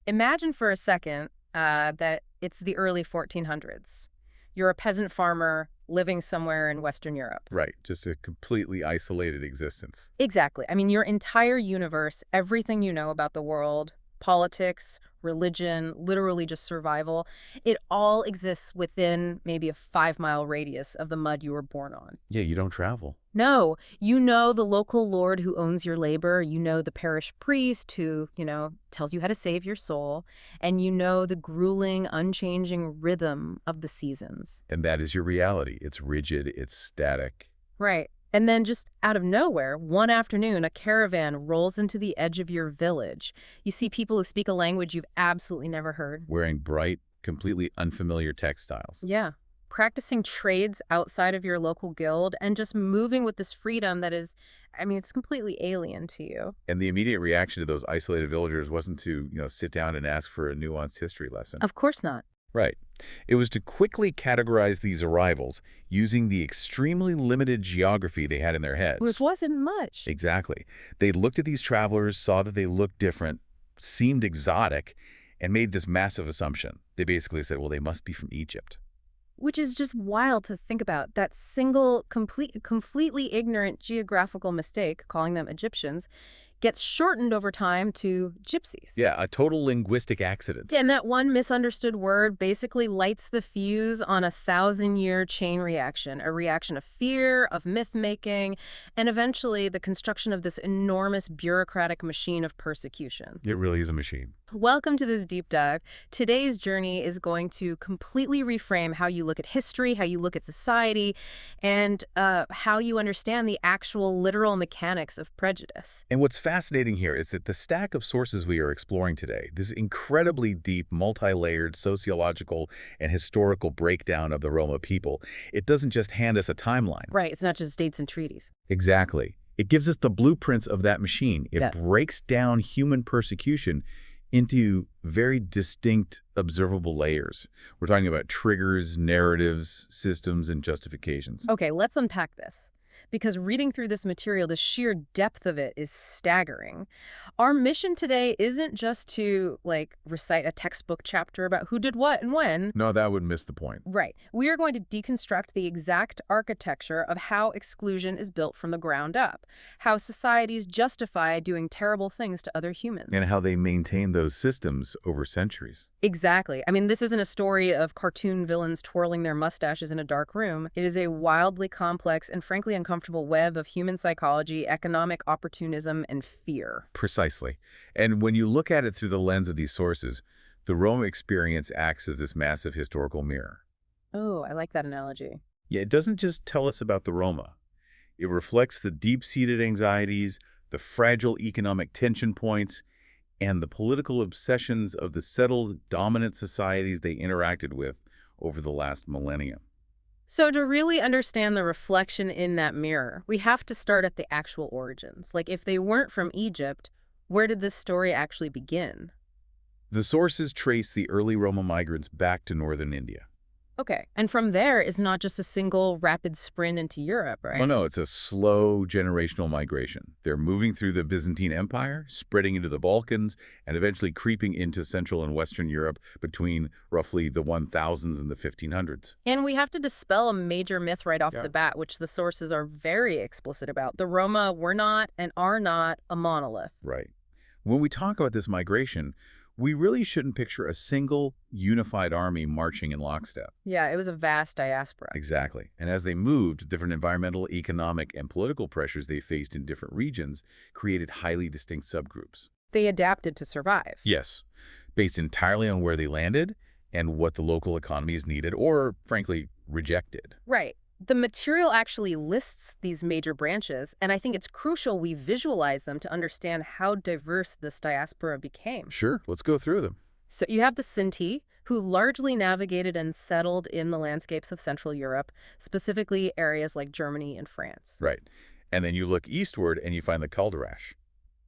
Imagine for a second that it's the early 1400s. You're a peasant farmer living somewhere in Western Europe. Right, just a completely isolated existence. Exactly. I mean, your entire universe, everything you know about the world, politics, religion, literally just survival, it all exists within maybe a 5-mile radius of the mud you were born on. Yeah, you don't travel. No, you know the local lord who owns your labor, you know the parish priest who, tells you how to save your soul, and you know the grueling, unchanging rhythm of the seasons. And that is your reality. It's rigid, it's static. Right. And then just out of nowhere, one afternoon, a caravan rolls into the edge of your village. You see people who speak a language you've absolutely never heard. Wearing bright, completely unfamiliar textiles. Yeah. Practicing trades outside of your local guild and just moving with this freedom that is, it's completely alien to you. And the immediate reaction to those isolated villagers wasn't to, sit down and ask for a nuanced history lesson. Of course not. Right. It was to quickly categorize these arrivals using the extremely limited geography they had in their heads. Which wasn't much. Exactly. They looked at these travelers, saw that they looked different, seemed exotic, and made this massive assumption. They basically said, well, they must be from Egypt. Which is just wild to think about. That single, completely ignorant geographical mistake, calling them Egyptians, gets shortened over time to gypsies. Yeah, a total linguistic accident. And that one misunderstood word basically lights the fuse on a 1,000-year chain reaction, a reaction of fear, of myth-making, and eventually the construction of this enormous bureaucratic machine of persecution. It really is a machine. Welcome to this deep dive. Today's journey is going to completely reframe how you look at history, how you look at society, and how you understand the actual literal mechanics of prejudice. And what's fascinating here is that the stack of sources we are exploring today, this incredibly deep, multi-layered sociological and historical breakdown of the Roma people, it doesn't just hand us a timeline. Right, it's not just dates and treaties. Exactly. It gives us the blueprints of that machine. It breaks down human persecution into very distinct, observable layers. We're talking about triggers, narratives, systems, and justifications. Okay, let's unpack this. Because reading through this material, the sheer depth of it is staggering. Our mission today isn't just to, recite a textbook chapter about who did what and when. No, that would miss the point. Right. We are going to deconstruct the exact architecture of how exclusion is built from the ground up, how societies justify doing terrible things to other humans. And how they maintain those systems over centuries. Exactly. This isn't a story of cartoon villains twirling their mustaches in a dark room. It is a wildly complex and frankly uncomfortable web of human psychology, economic opportunism, and fear. Precisely. And when you look at it through the lens of these sources, the Roma experience acts as this massive historical mirror. Oh, I like that analogy. Yeah, it doesn't just tell us about the Roma. It reflects the deep-seated anxieties, the fragile economic tension points, and the political obsessions of the settled, dominant societies they interacted with over the last millennium. So to really understand the reflection in that mirror, we have to start at the actual origins. If they weren't from Egypt, where did this story actually begin? The sources trace the early Roma migrants back to northern India. Okay, and from there is not just a single rapid sprint into Europe, right? Oh, no, it's a slow generational migration. They're moving through the Byzantine Empire, spreading into the Balkans, and eventually creeping into Central and Western Europe between roughly the 1000s and the 1500s. And we have to dispel a major myth right off the bat, which the sources are very explicit about. The Roma were not and are not a monolith. Right. When we talk about this migration, we really shouldn't picture a single, unified army marching in lockstep. Yeah, it was a vast diaspora. Exactly. And as they moved, different environmental, economic, and political pressures they faced in different regions created highly distinct subgroups. They adapted to survive. Yes, based entirely on where they landed and what the local economies needed or, frankly, rejected. Right. The material actually lists these major branches, and I think it's crucial we visualize them to understand how diverse this diaspora became. Sure, let's go through them. So you have the Sinti, who largely navigated and settled in the landscapes of Central Europe, specifically areas like Germany and France. Right. And then you look eastward and you find the Kalderash.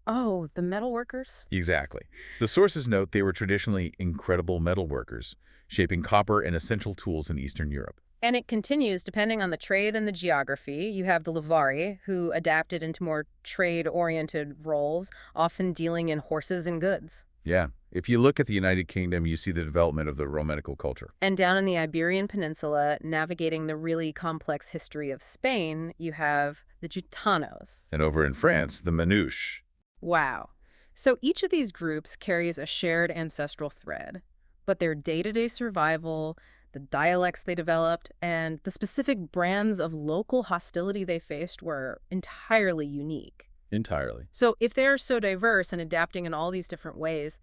Oh, the metalworkers? Exactly. The sources note they were traditionally incredible metalworkers, shaping copper and essential tools in Eastern Europe. And it continues depending on the trade and the geography. You have the Lavari, who adapted into more trade-oriented roles, often dealing in horses and goods. Yeah. If you look at the United Kingdom, you see the development of the Romanical culture. And down in the Iberian Peninsula, navigating the really complex history of Spain, you have the Gitanos. And over in France, the Manouche. Wow. So each of these groups carries a shared ancestral thread, but their day-to-day survival, the dialects they developed, and the specific brands of local hostility they faced were entirely unique. Entirely. So if they're so diverse and adapting in all these different ways,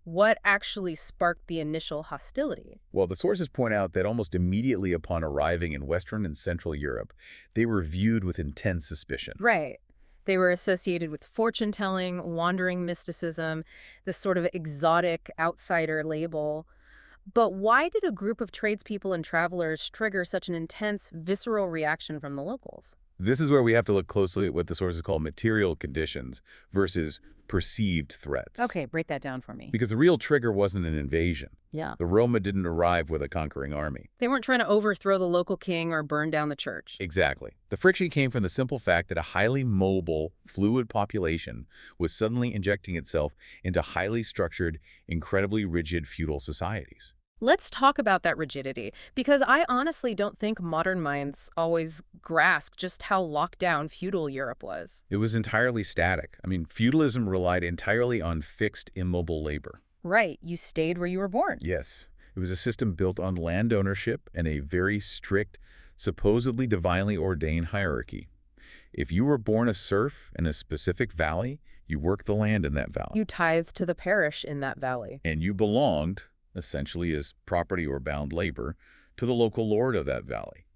what actually sparked the initial hostility? Well, the sources point out that almost immediately upon arriving in Western and Central Europe, they were viewed with intense suspicion. Right. They were associated with fortune-telling, wandering mysticism, this sort of exotic outsider label. But why did a group of tradespeople and travelers trigger such an intense, visceral reaction from the locals? This is where we have to look closely at what the sources call material conditions versus perceived threats. Okay, break that down for me. Because the real trigger wasn't an invasion. Yeah. The Roma didn't arrive with a conquering army. They weren't trying to overthrow the local king or burn down the church. Exactly. The friction came from the simple fact that a highly mobile, fluid population was suddenly injecting itself into highly structured, incredibly rigid feudal societies. Let's talk about that rigidity, because I honestly don't think modern minds always grasp just how locked down feudal Europe was. It was entirely static. I mean, feudalism relied entirely on fixed, immobile labor. Right, you stayed where you were born. Yes, it was a system built on land ownership and a very strict, supposedly divinely ordained hierarchy. If you were born a serf in a specific valley, you worked the land in that valley. You tithed to the parish in that valley. And you belonged, essentially as property or bound labor, to the local lord of that valley.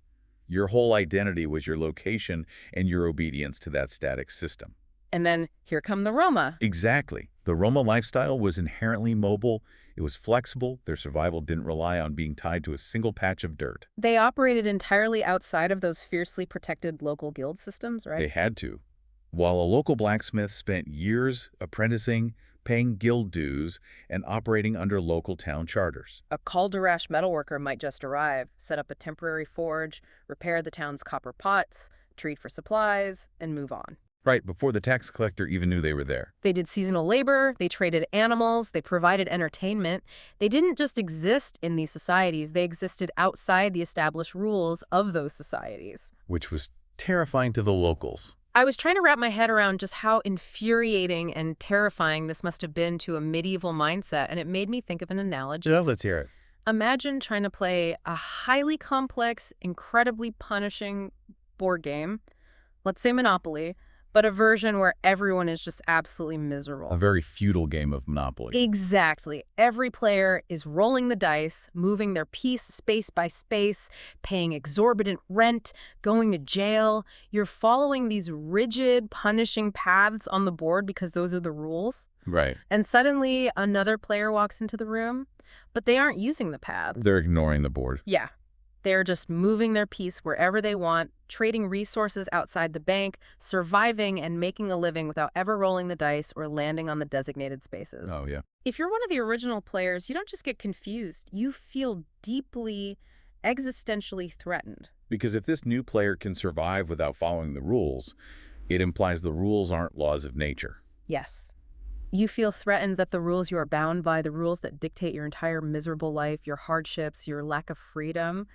Your whole identity was your location and your obedience to that static system. And then here come the Roma. Exactly. The Roma lifestyle was inherently mobile. It was flexible. Their survival didn't rely on being tied to a single patch of dirt. They operated entirely outside of those fiercely protected local guild systems, right? They had to. While a local blacksmith spent years apprenticing, paying guild dues, and operating under local town charters. A Calderash metalworker might just arrive, set up a temporary forge, repair the town's copper pots, treat for supplies, and move on. Right, before the tax collector even knew they were there. They did seasonal labor, they traded animals, they provided entertainment. They didn't just exist in these societies, they existed outside the established rules of those societies. Which was terrifying to the locals. I was trying to wrap my head around just how infuriating and terrifying this must have been to a medieval mindset, and it made me think of an analogy. Yeah, let's hear it. Imagine trying to play a highly complex, incredibly punishing board game, let's say Monopoly, but a version where everyone is just absolutely miserable. A very feudal game of Monopoly. Exactly. Every player is rolling the dice, moving their piece space by space, paying exorbitant rent, going to jail. You're following these rigid, punishing paths on the board because those are the rules. Right. And suddenly another player walks into the room, but they aren't using the paths. They're ignoring the board. Yeah. They're just moving their piece wherever they want, trading resources outside the bank, surviving and making a living without ever rolling the dice or landing on the designated spaces. Oh, yeah. If you're one of the original players, you don't just get confused. You feel deeply, existentially threatened. Because if this new player can survive without following the rules, it implies the rules aren't laws of nature. Yes. You feel threatened that the rules you are bound by, the rules that dictate your entire miserable life, your hardships, your lack of freedom,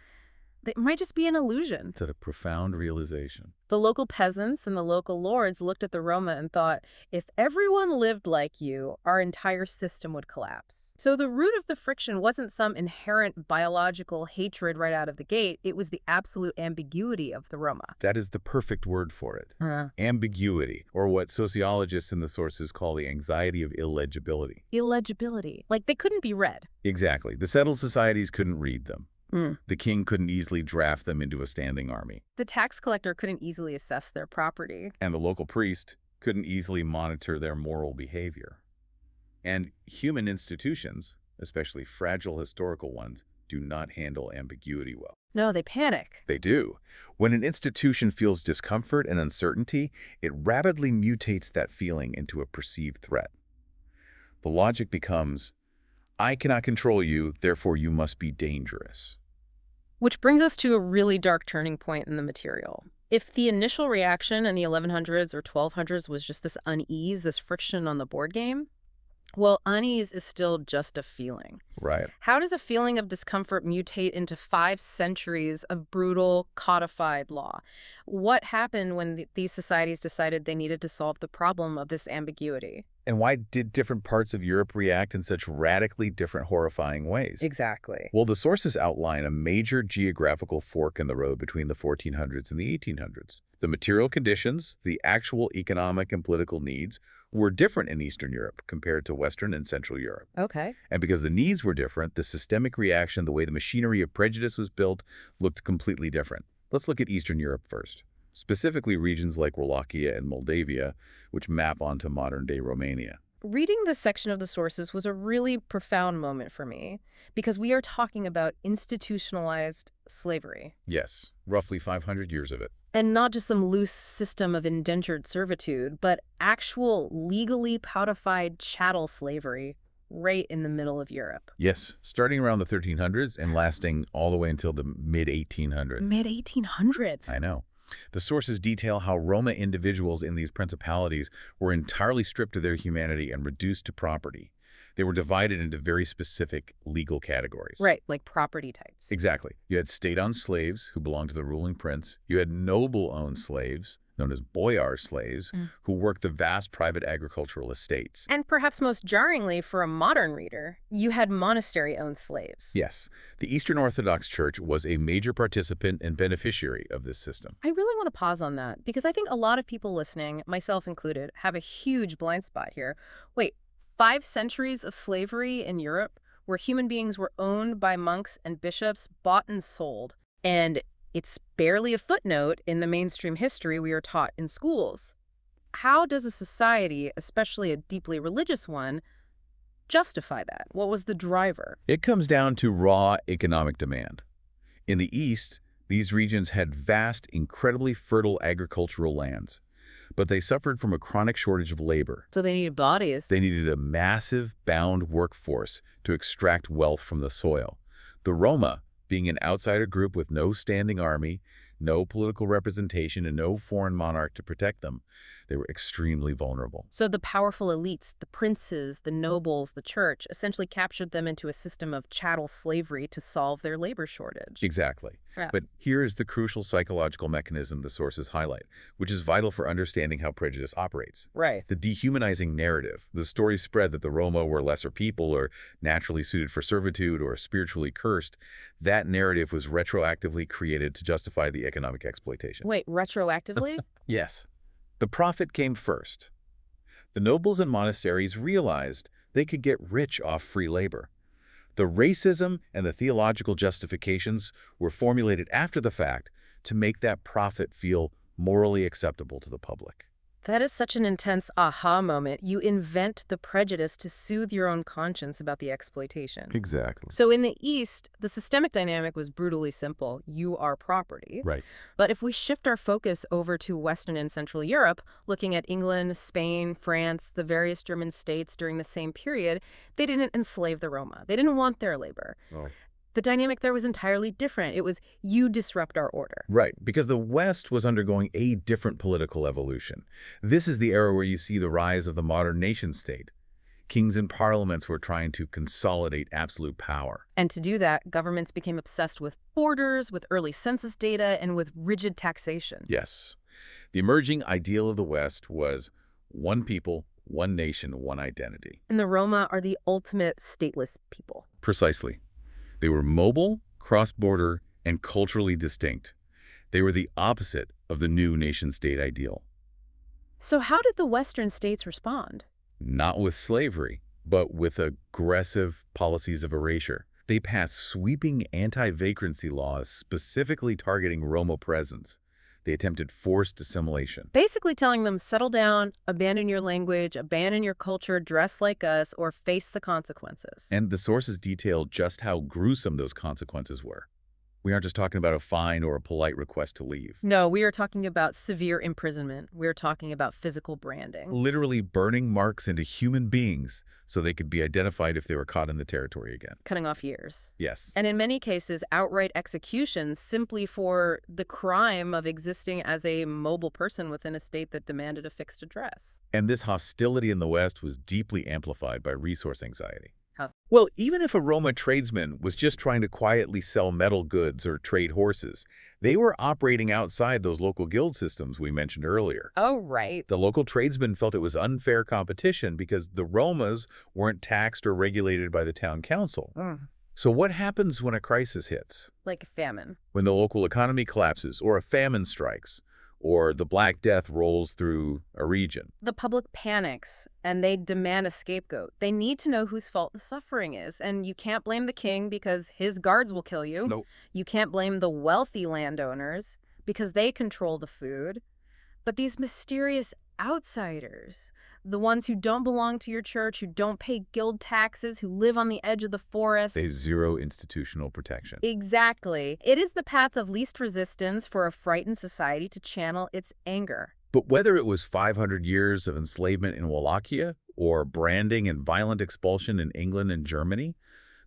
they might just be an illusion. It's a profound realization. The local peasants and the local lords looked at the Roma and thought, if everyone lived like you, our entire system would collapse. So the root of the friction wasn't some inherent biological hatred right out of the gate. It was the absolute ambiguity of the Roma. That is the perfect word for it. Ambiguity, or what sociologists in the sources call the anxiety of illegibility. Illegibility. Like they couldn't be read. Exactly. The settled societies couldn't read them. The king couldn't easily draft them into a standing army. The tax collector couldn't easily assess their property. And the local priest couldn't easily monitor their moral behavior. And human institutions, especially fragile historical ones, do not handle ambiguity well. No, they panic. They do. When an institution feels discomfort and uncertainty, it rapidly mutates that feeling into a perceived threat. The logic becomes, I cannot control you, therefore you must be dangerous. Which brings us to a really dark turning point in the material. If the initial reaction in the 1100s or 1200s was just this unease, this friction on the board game, Well, unease is still just a feeling. Right. How does a feeling of discomfort mutate into 5 centuries of brutal, codified law? What happened when these societies decided they needed to solve the problem of this ambiguity? And why did different parts of Europe react in such radically different, horrifying ways? Exactly. Well, the sources outline a major geographical fork in the road between the 1400s and the 1800s. The material conditions, the actual economic and political needs, were different in Eastern Europe compared to Western and Central Europe. Okay. And because the needs were different, the systemic reaction, the way the machinery of prejudice was built, looked completely different. Let's look at Eastern Europe first, specifically regions like Wallachia and Moldavia, which map onto modern-day Romania. Reading this section of the sources was a really profound moment for me because we are talking about institutionalized slavery. Yes, roughly 500 years of it. And not just some loose system of indentured servitude, but actual legally codified chattel slavery right in the middle of Europe. Yes, starting around the 1300s and lasting all the way until the mid-1800s. Mid-1800s. I know. The sources detail how Roma individuals in these principalities were entirely stripped of their humanity and reduced to property. They were divided into very specific legal categories. Right, like property types. Exactly. You had state-owned slaves who belonged to the ruling prince. You had noble-owned slaves, known as boyar slaves, who worked the vast private agricultural estates. And perhaps most jarringly for a modern reader, you had monastery-owned slaves. Yes, the Eastern Orthodox Church was a major participant and beneficiary of this system. I really want to pause on that because I think a lot of people listening, myself included, have a huge blind spot here. Wait, 5 centuries of slavery in Europe where human beings were owned by monks and bishops, bought and sold. And it's barely a footnote in the mainstream history we are taught in schools. How does a society, especially a deeply religious one, justify that? What was the driver? It comes down to raw economic demand. In the East, these regions had vast, incredibly fertile agricultural lands, but they suffered from a chronic shortage of labor. So they needed bodies. They needed a massive, bound workforce to extract wealth from the soil. The Roma, being an outsider group with no standing army, no political representation, and no foreign monarch to protect them, they were extremely vulnerable. So the powerful elites, the princes, the nobles, the church, essentially captured them into a system of chattel slavery to solve their labor shortage. Exactly. Yeah. But here is the crucial psychological mechanism the sources highlight, which is vital for understanding how prejudice operates. Right. The dehumanizing narrative, the story spread that the Roma were lesser people or naturally suited for servitude or spiritually cursed, that narrative was retroactively created to justify the economic exploitation. Wait, retroactively? Yes. The profit came first. The nobles and monasteries realized they could get rich off free labor. The racism and the theological justifications were formulated after the fact to make that profit feel morally acceptable to the public. That is such an intense aha moment. You invent the prejudice to soothe your own conscience about the exploitation. Exactly. So in the East, the systemic dynamic was brutally simple. You are property. Right. But if we shift our focus over to Western and Central Europe, looking at England, Spain, France, the various German states during the same period, they didn't enslave the Roma. They didn't want their labor. Oh. The dynamic there was entirely different. It was, you disrupt our order. Right, because the West was undergoing a different political evolution. This is the era where you see the rise of the modern nation-state. Kings and parliaments were trying to consolidate absolute power. And to do that, governments became obsessed with borders, with early census data, and with rigid taxation. Yes. The emerging ideal of the West was one people, one nation, one identity. And the Roma are the ultimate stateless people. Precisely. They were mobile, cross-border, and culturally distinct. They were the opposite of the new nation-state ideal. So how did the Western states respond? Not with slavery, but with aggressive policies of erasure. They passed sweeping anti-vagrancy laws specifically targeting Roma presence. They attempted forced assimilation. Basically telling them, settle down, abandon your language, abandon your culture, dress like us, or face the consequences. And the sources detail just how gruesome those consequences were. We aren't just talking about a fine or a polite request to leave. No, we are talking about severe imprisonment. We're talking about physical branding. Literally burning marks into human beings so they could be identified if they were caught in the territory again. Cutting off ears. Yes. And in many cases, outright executions simply for the crime of existing as a mobile person within a state that demanded a fixed address. And this hostility in the West was deeply amplified by resource anxiety. How- Well, even if a Roma tradesman was just trying to quietly sell metal goods or trade horses, they were operating outside those local guild systems we mentioned earlier. Oh, right. The local tradesmen felt it was unfair competition because the Romas weren't taxed or regulated by the town council. So what happens when a crisis hits? Like a famine. When the local economy collapses, or a famine strikes, or the Black Death rolls through a region? The public panics and they demand a scapegoat. They need to know whose fault the suffering is. And you can't blame the king because his guards will kill you. Nope. You can't blame the wealthy landowners because they control the food. But these mysterious outsiders, the ones who don't belong to your church, who don't pay guild taxes, who live on the edge of the forest. They have zero institutional protection. Exactly. It is the path of least resistance for a frightened society to channel its anger. But whether it was 500 years of enslavement in Wallachia or branding and violent expulsion in England and Germany,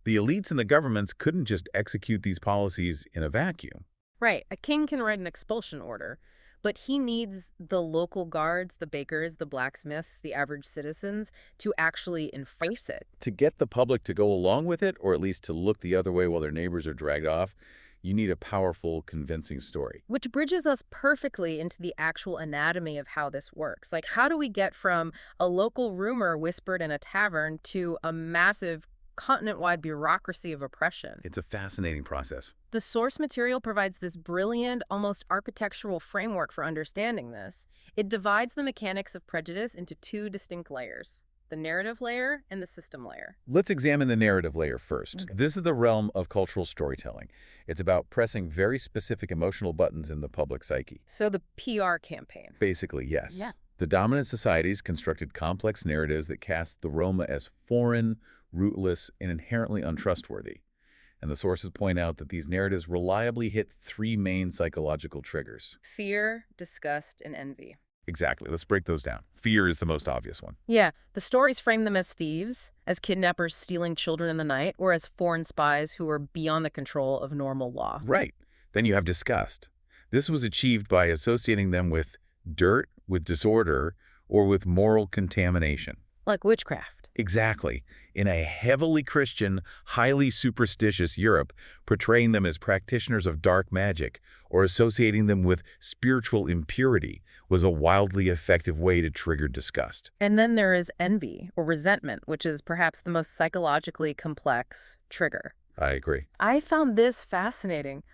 the elites and the governments couldn't just execute these policies in a vacuum. Right. A king can write an expulsion order, but he needs the local guards, the bakers, the blacksmiths, the average citizens to actually enforce it. To get the public to go along with it, or at least to look the other way while their neighbors are dragged off, you need a powerful, convincing story. Which bridges us perfectly into the actual anatomy of how this works. Like, how do we get from a local rumor whispered in a tavern to a massive continent-wide bureaucracy of oppression? It's a fascinating process. The source material provides this brilliant, almost architectural framework for understanding this. It divides the mechanics of prejudice into two distinct layers: the narrative layer and the system layer. Let's examine the narrative layer first. Okay. This is the realm of cultural storytelling. It's about pressing very specific emotional buttons in the public psyche. So the PR campaign. Basically, yes. Yeah. The dominant societies constructed complex narratives that cast the Roma as foreign, rootless, and inherently untrustworthy. And the sources point out that these narratives reliably hit three main psychological triggers. Fear, disgust, and envy. Exactly. Let's break those down. Fear is the most obvious one. Yeah, the stories frame them as thieves, as kidnappers stealing children in the night, or as foreign spies who are beyond the control of normal law. Right. Then you have disgust. This was achieved by associating them with dirt, with disorder, or with moral contamination. Like witchcraft. Exactly. In a heavily Christian, highly superstitious Europe, portraying them as practitioners of dark magic or associating them with spiritual impurity was a wildly effective way to trigger disgust. And then there is envy, or resentment, which is perhaps the most psychologically complex trigger. I agree. I found this fascinating.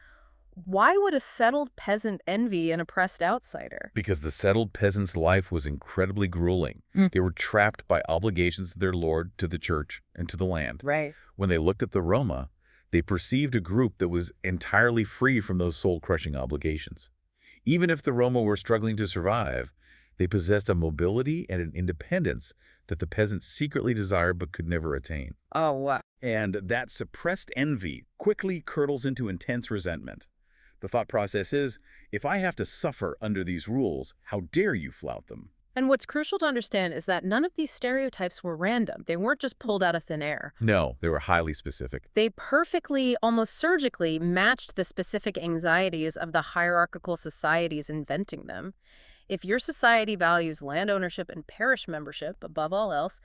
Why would a settled peasant envy an oppressed outsider? Because the settled peasant's life was incredibly grueling. They were trapped by obligations to their lord, to the church, and to the land. Right. When they looked at the Roma, they perceived a group that was entirely free from those soul-crushing obligations. Even if the Roma were struggling to survive, they possessed a mobility and an independence that the peasants secretly desired but could never attain. Oh, wow. And that suppressed envy quickly curdles into intense resentment. The thought process is, if I have to suffer under these rules, how dare you flout them? And what's crucial to understand is that none of these stereotypes were random. They weren't just pulled out of thin air. No, they were highly specific. They perfectly, almost surgically, matched the specific anxieties of the hierarchical societies inventing them. If your society values land ownership and parish membership above all else,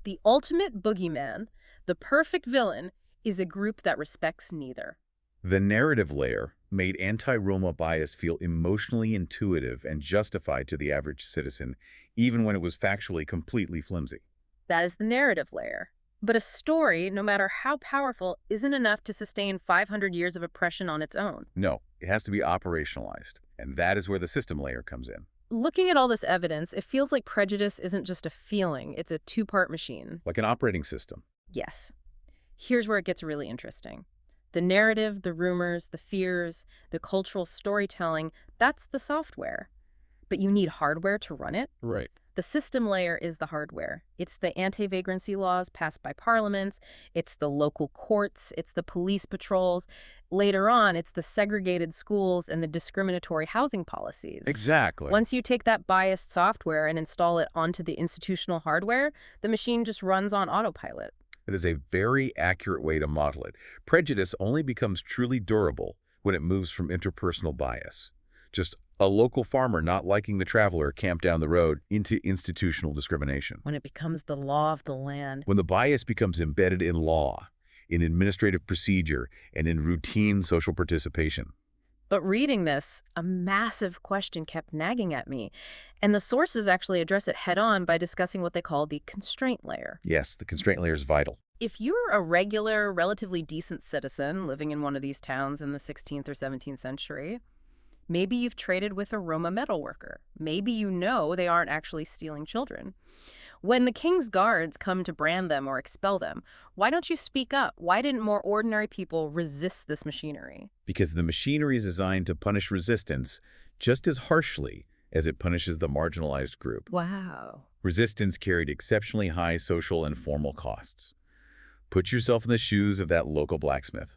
the ultimate boogeyman, the perfect villain, is a group that respects neither. The narrative layer made anti-Roma bias feel emotionally intuitive and justified to the average citizen, even when it was factually completely flimsy. That is the narrative layer. But a story, no matter how powerful, isn't enough to sustain 500 years of oppression on its own. No, it has to be operationalized, and that is where the system layer comes in. Looking at all this evidence, it feels like prejudice isn't just a feeling, it's a two-part machine. Like an operating system. Yes. Here's where it gets really interesting. The narrative, the rumors, the fears, the cultural storytelling, that's the software. But you need hardware to run it. Right. The system layer is the hardware. It's the anti-vagrancy laws passed by parliaments, it's the local courts, it's the police patrols. Later on, it's the segregated schools and the discriminatory housing policies. Exactly. Once you take that biased software and install it onto the institutional hardware, the machine just runs on autopilot. It is a very accurate way to model it. Prejudice only becomes truly durable when it moves from interpersonal bias, just a local farmer not liking the traveler camped down the road, into institutional discrimination. When it becomes the law of the land. When the bias becomes embedded in law, in administrative procedure, and in routine social participation. But reading this, a massive question kept nagging at me, and the sources actually address it head-on by discussing what they call the constraint layer. Yes, the constraint layer is vital. If you're a regular, relatively decent citizen living in one of these towns in the 16th or 17th century, maybe you've traded with a Roma metal worker. Maybe you know they aren't actually stealing children. When the king's guards come to brand them or expel them, why don't you speak up? Why didn't more ordinary people resist this machinery? Because the machinery is designed to punish resistance just as harshly as it punishes the marginalized group. Wow. Resistance carried exceptionally high social and formal costs. Put yourself in the shoes of that local blacksmith.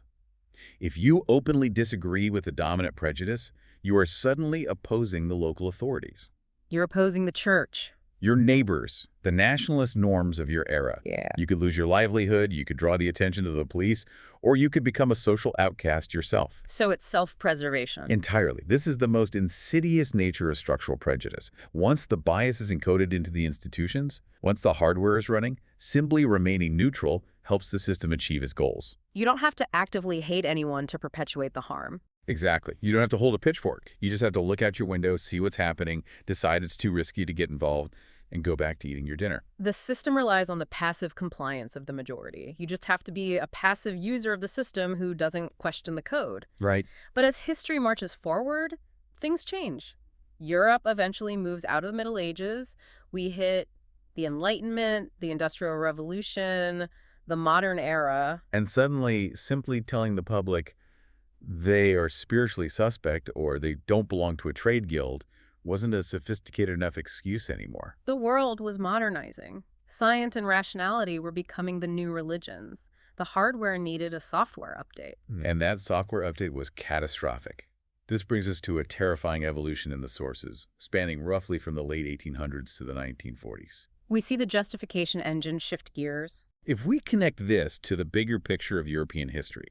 If you openly disagree with the dominant prejudice, you are suddenly opposing the local authorities. You're opposing the church. Your neighbors, the nationalist norms of your era. Yeah. You could lose your livelihood, you could draw the attention of the police, or you could become a social outcast yourself. So it's self-preservation. Entirely. This is the most insidious nature of structural prejudice. Once the bias is encoded into the institutions, once the hardware is running, simply remaining neutral helps the system achieve its goals. You don't have to actively hate anyone to perpetuate the harm. Exactly. You don't have to hold a pitchfork. You just have to look out your window, see what's happening, decide it's too risky to get involved, and go back to eating your dinner. The system relies on the passive compliance of the majority. You just have to be a passive user of the system who doesn't question the code. Right. But as history marches forward, things change. Europe eventually moves out of the Middle Ages. We hit the Enlightenment, the Industrial Revolution, the modern era. And suddenly, simply telling the public they are spiritually suspect or they don't belong to a trade guild wasn't a sophisticated enough excuse anymore. The world was modernizing. Science and rationality were becoming the new religions. The hardware needed a software update. And that software update was catastrophic. This brings us to a terrifying evolution in the sources, spanning roughly from the late 1800s to the 1940s. We see the justification engine shift gears. If we connect this to the bigger picture of European history,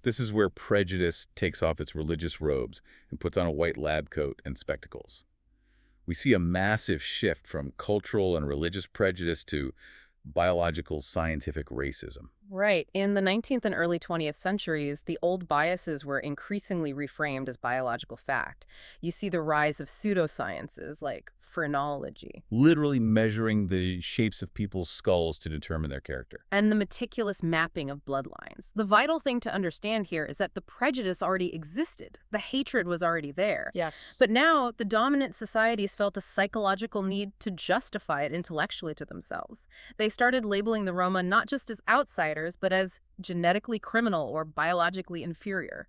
this is where prejudice takes off its religious robes and puts on a white lab coat and spectacles. We see a massive shift from cultural and religious prejudice to biological scientific racism. Right. In the 19th and early 20th centuries, the old biases were increasingly reframed as biological fact. You see the rise of pseudosciences like phrenology. Literally measuring the shapes of people's skulls to determine their character. And the meticulous mapping of bloodlines. The vital thing to understand here is that the prejudice already existed. The hatred was already there. Yes. But now, the dominant societies felt a psychological need to justify it intellectually to themselves. They started labeling the Roma not just as outsiders, but as genetically criminal or biologically inferior.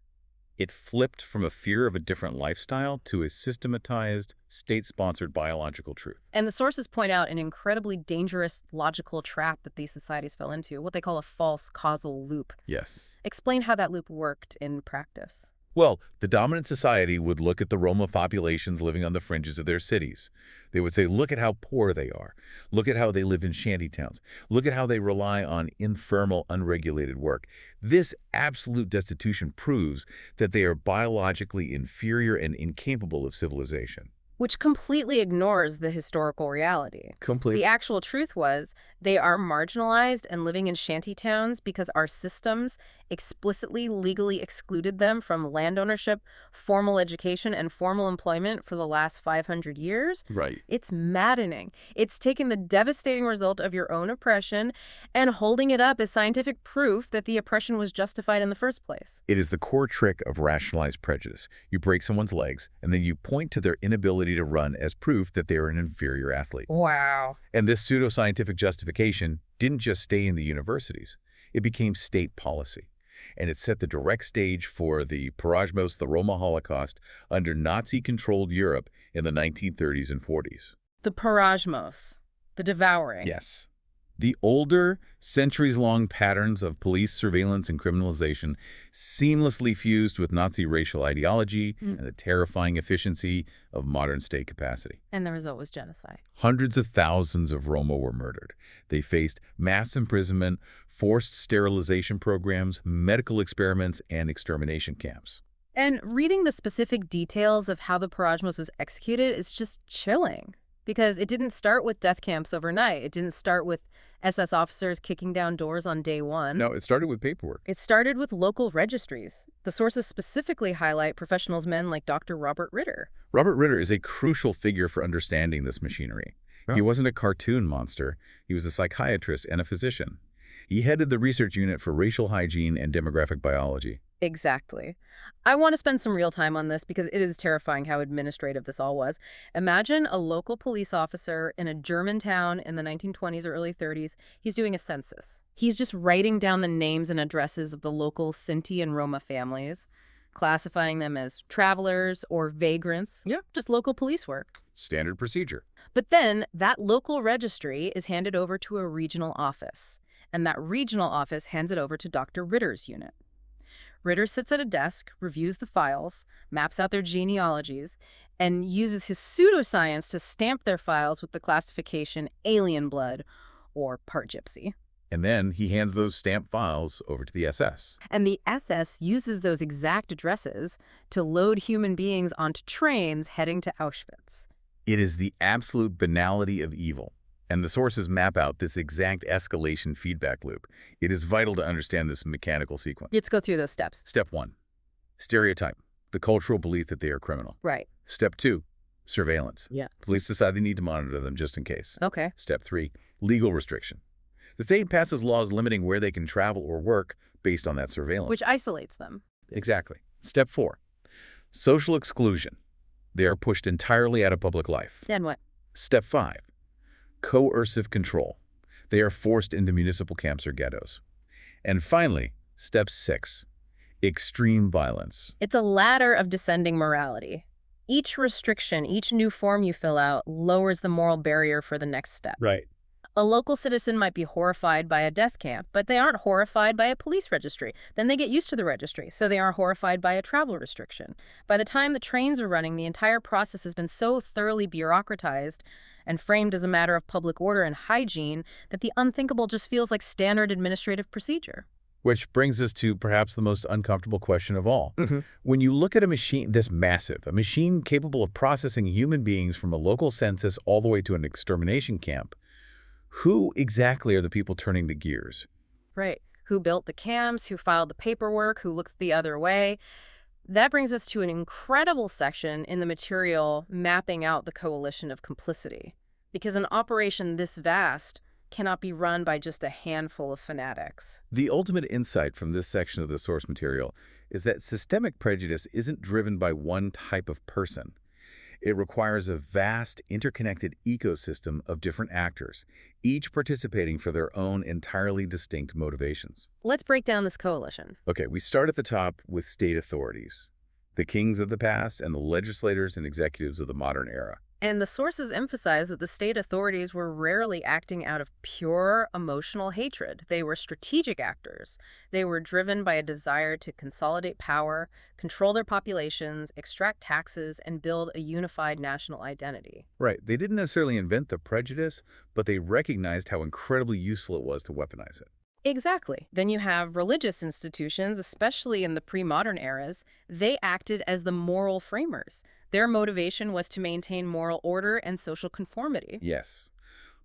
It flipped from a fear of a different lifestyle to a systematized, state-sponsored biological truth. And the sources point out an incredibly dangerous logical trap that these societies fell into, what they call a false causal loop. Yes. Explain how that loop worked in practice. Well, the dominant society would look at the Roma populations living on the fringes of their cities. They would say, look at how poor they are. Look at how they live in shantytowns. Look at how they rely on informal, unregulated work. This absolute destitution proves that they are biologically inferior and incapable of civilization. Which completely ignores the historical reality. Completely. The actual truth was they are marginalized and living in shanty towns because our systems explicitly legally excluded them from land ownership, formal education, and formal employment for the last 500 years. Right. It's maddening. It's taking the devastating result of your own oppression and holding it up as scientific proof that the oppression was justified in the first place. It is the core trick of rationalized prejudice. You break someone's legs, and then you point to their inability to run as proof that they are an inferior athlete. Wow. And this pseudoscientific justification didn't just stay in the universities. It became state policy. And it set the direct stage for the Persecuted, the Roma Holocaust, under Nazi-controlled Europe in the 1930s and 40s. The parajmos, the devouring. Yes. The older, centuries-long patterns of police surveillance and criminalization seamlessly fused with Nazi racial ideology and the terrifying efficiency of modern state capacity. And the result was genocide. Hundreds of thousands of Roma were murdered. They faced mass imprisonment, forced sterilization programs, medical experiments, and extermination camps. And reading the specific details of how the parajmos was executed is just chilling. Because it didn't start with death camps overnight. It didn't start with SS officers kicking down doors on day one. No, it started with paperwork. It started with local registries. The sources specifically highlight professionals men like Dr. Robert Ritter. Robert Ritter is a crucial figure for understanding this machinery. He wasn't a cartoon monster. He was a psychiatrist and a physician. He headed the research unit for racial hygiene and demographic biology. Exactly. I want to spend some real time on this because it is terrifying how administrative this all was. Imagine a local police officer in a German town in the 1920s or early 30s. He's doing a census. He's just writing down the names and addresses of the local Sinti and Roma families, classifying them as travelers or vagrants. Yeah. Just local police work. Standard procedure. But then that local registry is handed over to a regional office, and that regional office hands it over to Dr. Ritter's unit. Ritter sits at a desk, reviews the files, maps out their genealogies, and uses his pseudoscience to stamp their files with the classification alien blood, or part gypsy. And then he hands those stamped files over to the SS. And the SS uses those exact addresses to load human beings onto trains heading to Auschwitz. It is the absolute banality of evil. And the sources map out this exact escalation feedback loop. It is vital to understand this mechanical sequence. Let's go through those steps. Step 1, stereotype, the cultural belief that they are criminal. Right. Step 2, surveillance. Yeah. Police decide they need to monitor them just in case. Okay. Step 3, legal restriction. The state passes laws limiting where they can travel or work based on that surveillance. Which isolates them. Exactly. Step 4, social exclusion. They are pushed entirely out of public life. Then what? Step 5, coercive control. They are forced into municipal camps or ghettos. And finally, step 6, extreme violence. It's a ladder of descending morality. Each restriction, each new form you fill out, lowers the moral barrier for the next step. Right. A local citizen might be horrified by a death camp, but they aren't horrified by a police registry. Then they get used to the registry, so they aren't horrified by a travel restriction. By the time the trains are running, the entire process has been so thoroughly bureaucratized and framed as a matter of public order and hygiene that the unthinkable just feels like standard administrative procedure. Which brings us to perhaps the most uncomfortable question of all. When you look at a machine this massive, a machine capable of processing human beings from a local census all the way to an extermination camp, who exactly are the people turning the gears? Right. Who built the camps, who filed the paperwork, who looked the other way. That brings us to an incredible section in the material mapping out the coalition of complicity. Because an operation this vast cannot be run by just a handful of fanatics. The ultimate insight from this section of the source material is that systemic prejudice isn't driven by one type of person. It requires a vast, interconnected ecosystem of different actors, each participating for their own entirely distinct motivations. Let's break down this coalition. Okay, we start at the top with state authorities, the kings of the past and the legislators and executives of the modern era. And the sources emphasize that the state authorities were rarely acting out of pure emotional hatred. They were strategic actors. They were driven by a desire to consolidate power, control their populations, extract taxes, and build a unified national identity. Right. They didn't necessarily invent the prejudice, but they recognized how incredibly useful it was to weaponize it. Exactly. Then you have religious institutions, especially in the pre-modern eras. They acted as the moral framers. Their motivation was to maintain moral order and social conformity. Yes.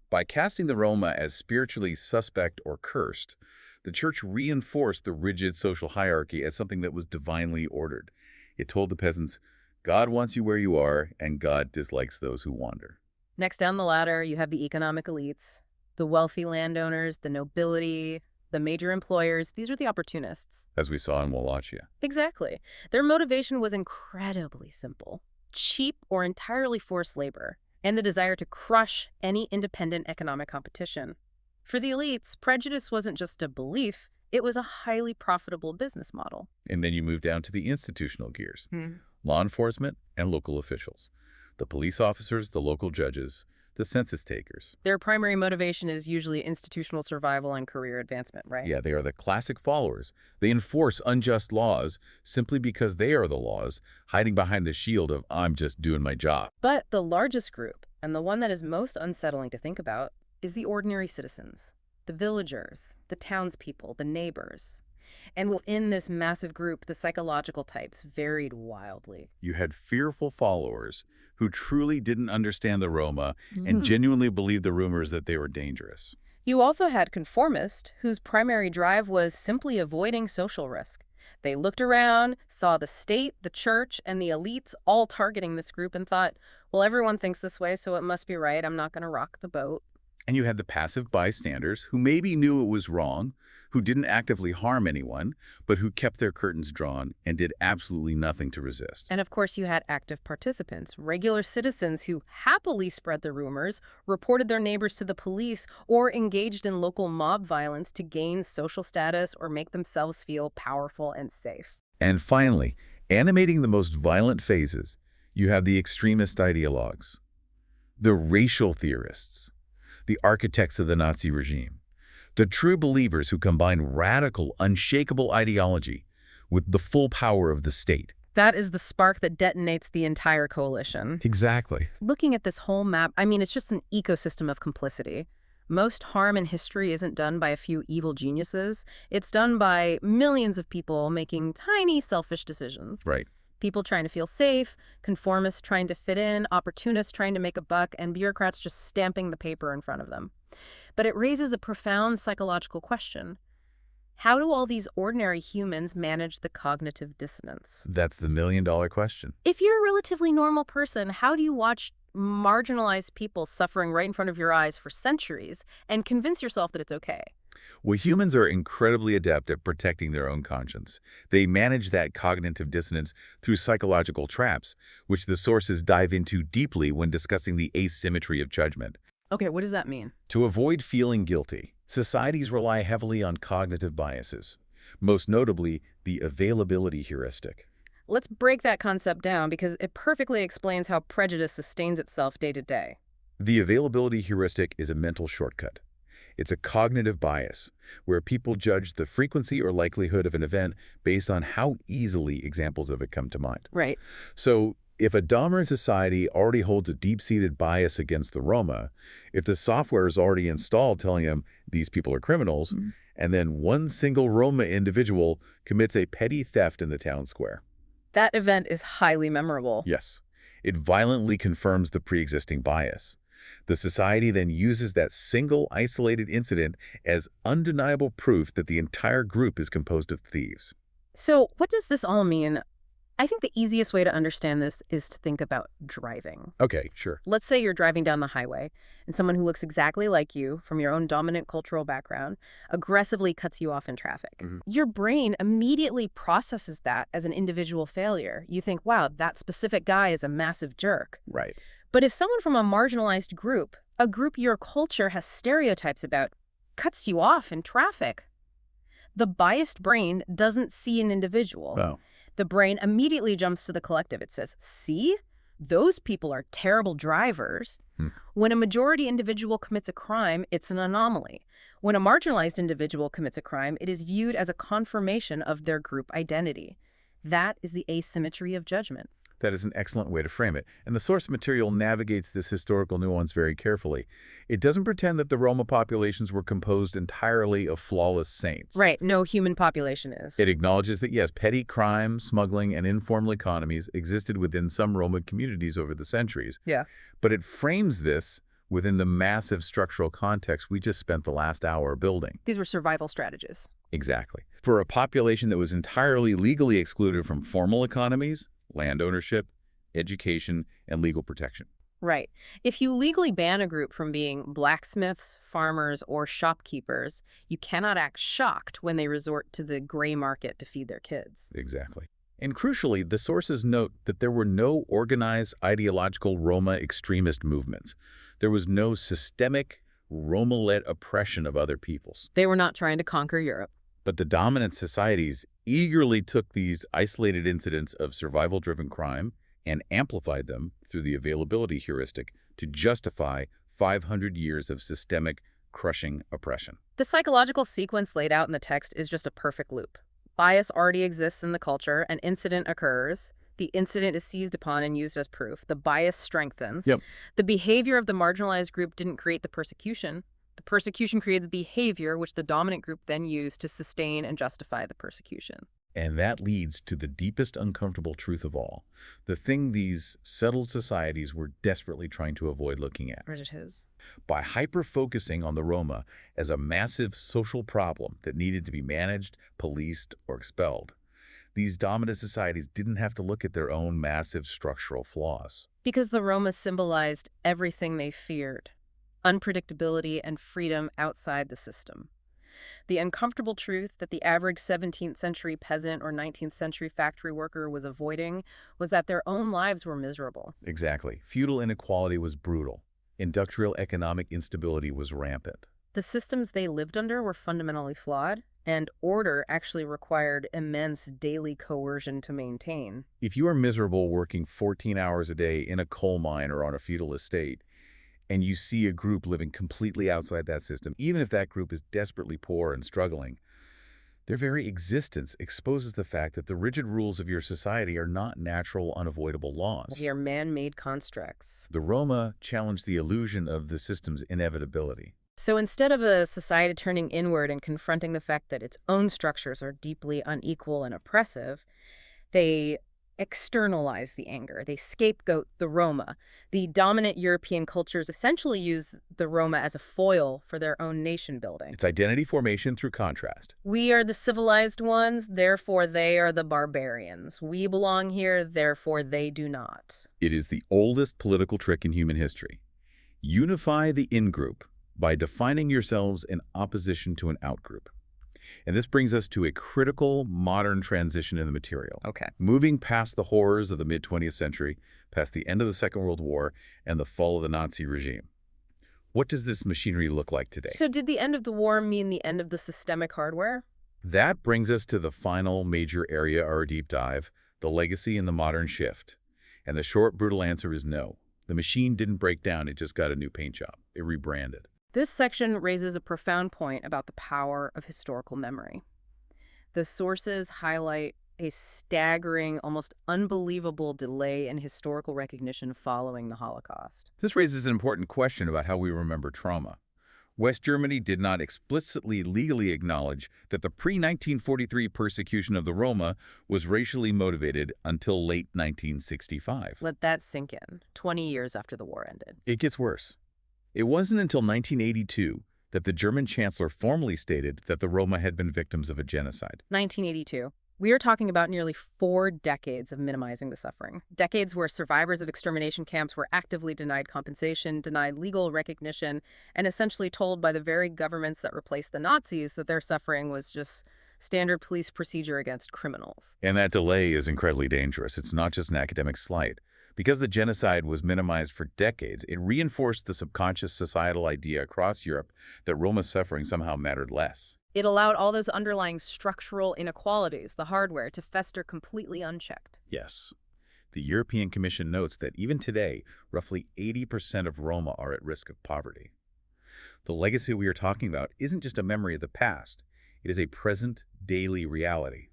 By casting the Roma as spiritually suspect or cursed, the church reinforced the rigid social hierarchy as something that was divinely ordered. It told the peasants, God wants you where you are, and God dislikes those who wander. Next down the ladder, you have the economic elites, the wealthy landowners, the nobility, the major employers. These are the opportunists. As we saw in Wallachia. Exactly. Their motivation was incredibly simple. Cheap or entirely forced labor, and the desire to crush any independent economic competition. For the elites, prejudice wasn't just a belief, it was a highly profitable business model. And then you move down to the institutional gears. Law enforcement and local officials. The police officers, the local judges, the the census takers. Their primary motivation is usually institutional survival and career advancement, right? Yeah, they are the classic followers. They enforce unjust laws simply because they are the laws, hiding behind the shield of, I'm just doing my job. But the largest group, and the one that is most unsettling to think about, is the ordinary citizens, the villagers, the townspeople, the neighbors. And within this massive group, the psychological types varied wildly. You had fearful followers who truly didn't understand the Roma and genuinely believed the rumors that they were dangerous. You also had conformists, whose primary drive was simply avoiding social risk. They looked around, saw the state, the church, and the elites all targeting this group and thought, well, everyone thinks this way, so it must be right. I'm not going to rock the boat. And you had the passive bystanders who maybe knew it was wrong, who didn't actively harm anyone, but who kept their curtains drawn and did absolutely nothing to resist. And of course, you had active participants, regular citizens who happily spread the rumors, reported their neighbors to the police, or engaged in local mob violence to gain social status or make themselves feel powerful and safe. And finally, animating the most violent phases, you have the extremist ideologues, the racial theorists, the architects of the Nazi regime, the true believers who combine radical, unshakable ideology with the full power of the state. That is the spark that detonates the entire coalition. Exactly. Looking at this whole map, I mean, it's just an ecosystem of complicity. Most harm in history isn't done by a few evil geniuses. It's done by millions of people making tiny, selfish decisions. Right. People trying to feel safe, conformists trying to fit in, opportunists trying to make a buck, and bureaucrats just stamping the paper in front of them. But it raises a profound psychological question. How do all these ordinary humans manage the cognitive dissonance? That's the million-dollar question. If you're a relatively normal person, how do you watch marginalized people suffering right in front of your eyes for centuries and convince yourself that it's okay? Well, humans are incredibly adept at protecting their own conscience. They manage that cognitive dissonance through psychological traps, which the sources dive into deeply when discussing the asymmetry of judgment. Okay, what does that mean? To avoid feeling guilty, societies rely heavily on cognitive biases, most notably the availability heuristic. Let's break that concept down because it perfectly explains how prejudice sustains itself day to day. The availability heuristic is a mental shortcut. It's a cognitive bias, where people judge the frequency or likelihood of an event based on how easily examples of it come to mind. Right. So, if a dominant society already holds a deep-seated bias against the Roma, if the software is already installed telling them these people are criminals, and then one single Roma individual commits a petty theft in the town square. That event is highly memorable. Yes, it violently confirms the pre-existing bias. The society then uses that single isolated incident as undeniable proof that the entire group is composed of thieves. So what does this all mean? I think the easiest way to understand this is to think about driving. Okay, sure. Let's say you're driving down the highway and someone who looks exactly like you from your own dominant cultural background aggressively cuts you off in traffic. Your brain immediately processes that as an individual failure. You think, wow, that specific guy is a massive jerk. Right. But if someone from a marginalized group, a group your culture has stereotypes about, cuts you off in traffic, the biased brain doesn't see an individual. Oh. The brain immediately jumps to the collective. It says, see, those people are terrible drivers. When a majority individual commits a crime, it's an anomaly. When a marginalized individual commits a crime, it is viewed as a confirmation of their group identity. That is the asymmetry of judgment. That is an excellent way to frame it. And the source material navigates this historical nuance very carefully. It doesn't pretend that the Roma populations were composed entirely of flawless saints. Right, no human population is. It acknowledges that, yes, petty crime, smuggling, and informal economies existed within some Roma communities over the centuries. Yeah. But it frames this within the massive structural context we just spent the last hour building. These were survival strategies. Exactly. For a population that was entirely legally excluded from formal economies, land ownership, education, and legal protection. Right. If you legally ban a group from being blacksmiths, farmers, or shopkeepers, you cannot act shocked when they resort to the gray market to feed their kids. Exactly. And crucially, the sources note that there were no organized ideological Roma extremist movements. There was no systemic Roma-led oppression of other peoples. They were not trying to conquer Europe. But the dominant societies eagerly took these isolated incidents of survival-driven crime and amplified them through the availability heuristic to justify 500 years of systemic, crushing oppression. The psychological sequence laid out in the text is just a perfect loop. Bias already exists in the culture, an incident occurs, the incident is seized upon and used as proof, the bias strengthens. Yep. The behavior of the marginalized group didn't create the persecution. The persecution created the behavior, which the dominant group then used to sustain and justify the persecution. And that leads to the deepest uncomfortable truth of all, the thing these settled societies were desperately trying to avoid looking at. Prejudice. By hyper-focusing on the Roma as a massive social problem that needed to be managed, policed, or expelled, these dominant societies didn't have to look at their own massive structural flaws. Because the Roma symbolized everything they feared: unpredictability and freedom outside the system. The uncomfortable truth that the average 17th century peasant or 19th century factory worker was avoiding was that their own lives were miserable. Exactly. Feudal inequality was brutal. Industrial economic instability was rampant. The systems they lived under were fundamentally flawed, and order actually required immense daily coercion to maintain. If you are miserable working 14 hours a day in a coal mine or on a feudal estate, and you see a group living completely outside that system, even if that group is desperately poor and struggling, their very existence exposes the fact that the rigid rules of your society are not natural, unavoidable laws. They are man-made constructs. The Roma challenged the illusion of the system's inevitability. So instead of a society turning inward and confronting the fact that its own structures are deeply unequal and oppressive, they externalize the anger. They scapegoat the Roma. The dominant European cultures essentially use the Roma as a foil for their own nation building. It's identity formation through contrast. We are the civilized ones, therefore they are the barbarians. We belong here, therefore they do not. It is the oldest political trick in human history. Unify the in-group by defining yourselves in opposition to an out-group. And this brings us to a critical modern transition in the material. Okay. Moving past the horrors of the mid-20th century, past the end of the Second World War, and the fall of the Nazi regime. What does this machinery look like today? So did the end of the war mean the end of the systemic hardware? That brings us to the final major area of our deep dive, the legacy and the modern shift. And the short, brutal answer is no. The machine didn't break down, it just got a new paint job. It rebranded. This section raises a profound point about the power of historical memory. The sources highlight a staggering, almost unbelievable delay in historical recognition following the Holocaust. This raises an important question about how we remember trauma. West Germany did not explicitly legally acknowledge that the pre-1943 persecution of the Roma was racially motivated until late 1965. Let that sink in, 20 years after the war ended. It gets worse. It wasn't until 1982 that the German chancellor formally stated that the Roma had been victims of a genocide. 1982. We are talking about nearly 4 decades of minimizing the suffering. Decades where survivors of extermination camps were actively denied compensation, denied legal recognition, and essentially told by the very governments that replaced the Nazis that their suffering was just standard police procedure against criminals. And that delay is incredibly dangerous. It's not just an academic slight. Because the genocide was minimized for decades, it reinforced the subconscious societal idea across Europe that Roma suffering somehow mattered less. It allowed all those underlying structural inequalities, the hardware, to fester completely unchecked. Yes. The European Commission notes that even today, roughly 80% of Roma are at risk of poverty. The legacy we are talking about isn't just a memory of the past. It is a present, daily reality.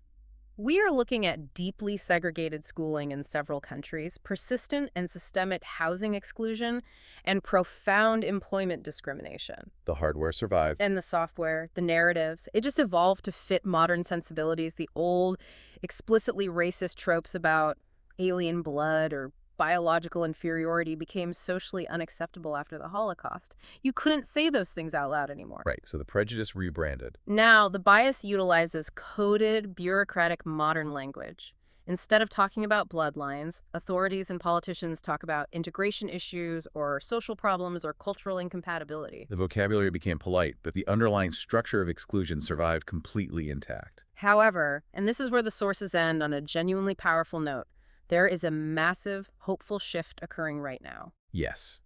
We are looking at deeply segregated schooling in several countries, persistent and systemic housing exclusion, and profound employment discrimination. The hardware survived. And the software, the narratives, it just evolved to fit modern sensibilities. The old, explicitly racist tropes about alien blood or biological inferiority became socially unacceptable after the Holocaust. You couldn't say those things out loud anymore. Right, so the prejudice rebranded. Now, the bias utilizes coded, bureaucratic modern language. Instead of talking about bloodlines, authorities and politicians talk about integration issues or social problems or cultural incompatibility. The vocabulary became polite, but the underlying structure of exclusion survived completely intact. However, and this is where the sources end on a genuinely powerful note, there is a massive, hopeful shift occurring right now. Yes.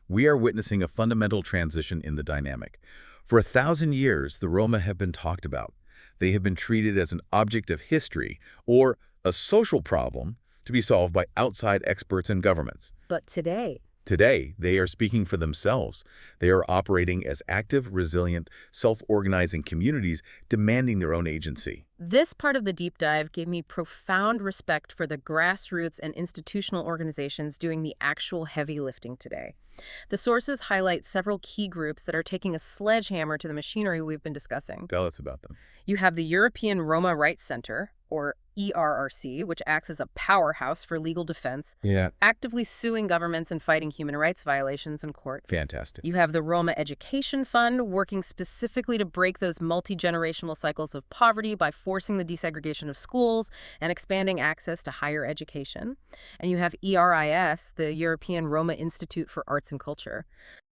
We are witnessing a fundamental transition in the dynamic. For 1,000 years, the Roma have been talked about. They have been treated as an object of history or a social problem to be solved by outside experts and governments. But today, Today, they are speaking for themselves. They are operating as active, resilient, self-organizing communities demanding their own agency. This part of the deep dive gave me profound respect for the grassroots and institutional organizations doing the actual heavy lifting today. The sources highlight several key groups that are taking a sledgehammer to the machinery we've been discussing. Tell us about them. You have the European Roma Rights Center, or ERRC, which acts as a powerhouse for legal defense, Yeah, actively suing governments and fighting human rights violations in court. fantastic. You have the Roma Education Fund, working specifically to break those multi-generational cycles of poverty by forcing the desegregation of schools and expanding access to higher education. And you have ERIS, the European Roma Institute for Arts and Culture.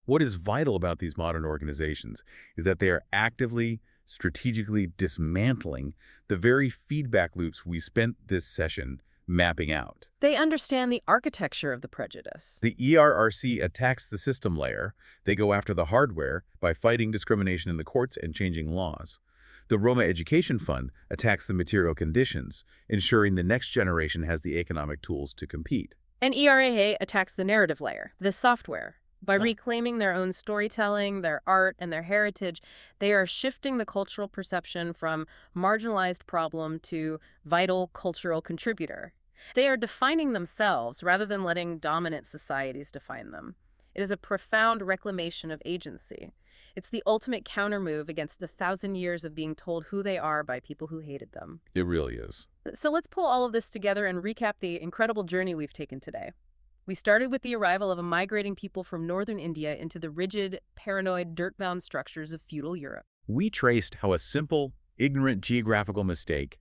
What is vital about these modern organizations is that they are actively, strategically dismantling the very feedback loops we spent this session mapping out. They understand the architecture of the prejudice. The ERRC attacks the system layer. They go after the hardware by fighting discrimination in the courts and changing laws. The Roma Education Fund attacks the material conditions, ensuring the next generation has the economic tools to compete. And ERAA attacks the narrative layer, the software. By reclaiming their own storytelling, their art, and their heritage, they are shifting the cultural perception from marginalized problem to vital cultural contributor. They are defining themselves rather than letting dominant societies define them. It is a profound reclamation of agency. It's the ultimate countermove against the 1,000 years of being told who they are by people who hated them. It really is. So let's pull all of this together and recap the incredible journey we've taken today. We started with the arrival of a migrating people from northern India into the rigid, paranoid, dirt-bound structures of feudal Europe. We traced how a simple, ignorant geographical mistake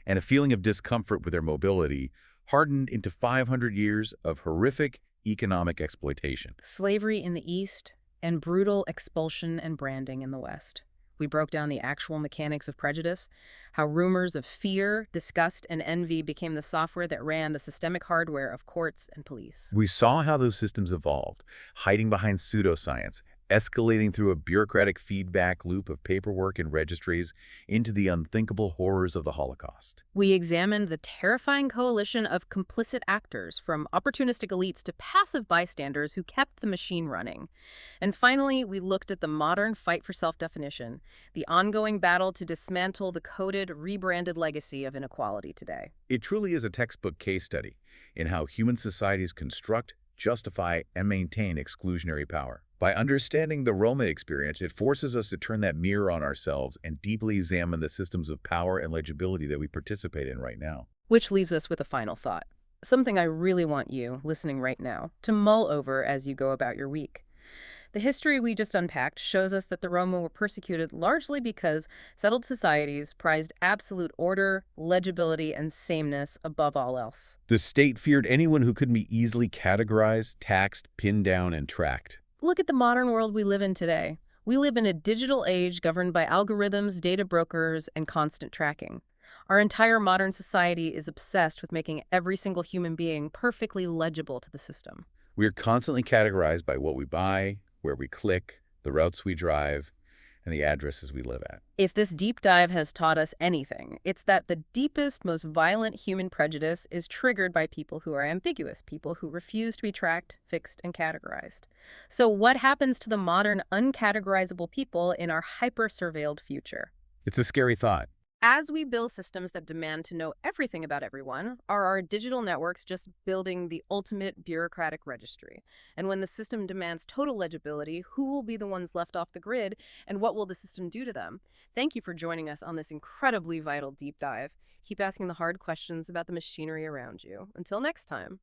and a feeling of discomfort with their mobility hardened into 500 years of horrific economic exploitation. Slavery in the East and brutal expulsion and branding in the West. We broke down the actual mechanics of prejudice, how rumors of fear, disgust, and envy became the software that ran the systemic hardware of courts and police. We saw how those systems evolved, hiding behind pseudoscience, escalating through a bureaucratic feedback loop of paperwork and registries into the unthinkable horrors of the Holocaust. We examined the terrifying coalition of complicit actors, from opportunistic elites to passive bystanders who kept the machine running. And finally, we looked at the modern fight for self-definition, the ongoing battle to dismantle the coded, rebranded legacy of inequality today. It truly is a textbook case study in how human societies construct, justify, and maintain exclusionary power. By understanding the Roma experience, it forces us to turn that mirror on ourselves and deeply examine the systems of power and legibility that we participate in right now. Which leaves us with a final thought, something I really want you, listening right now, to mull over as you go about your week. The history we just unpacked shows us that the Roma were persecuted largely because settled societies prized absolute order, legibility, and sameness above all else. The state feared anyone who couldn't be easily categorized, taxed, pinned down, and tracked. Look at the modern world we live in today. We live in a digital age governed by algorithms, data brokers, and constant tracking. Our entire modern society is obsessed with making every single human being perfectly legible to the system. We are constantly categorized by what we buy, where we click, the routes we drive, and the addresses we live at. If this deep dive has taught us anything, it's that the deepest, most violent human prejudice is triggered by people who are ambiguous, people who refuse to be tracked, fixed, and categorized. So what happens to the modern, uncategorizable people in our hyper-surveilled future? It's a scary thought. As we build systems that demand to know everything about everyone, are our digital networks just building the ultimate bureaucratic registry? And when the system demands total legibility, who will be the ones left off the grid, and what will the system do to them? Thank you for joining us on this incredibly vital deep dive. Keep asking the hard questions about the machinery around you. Until next time.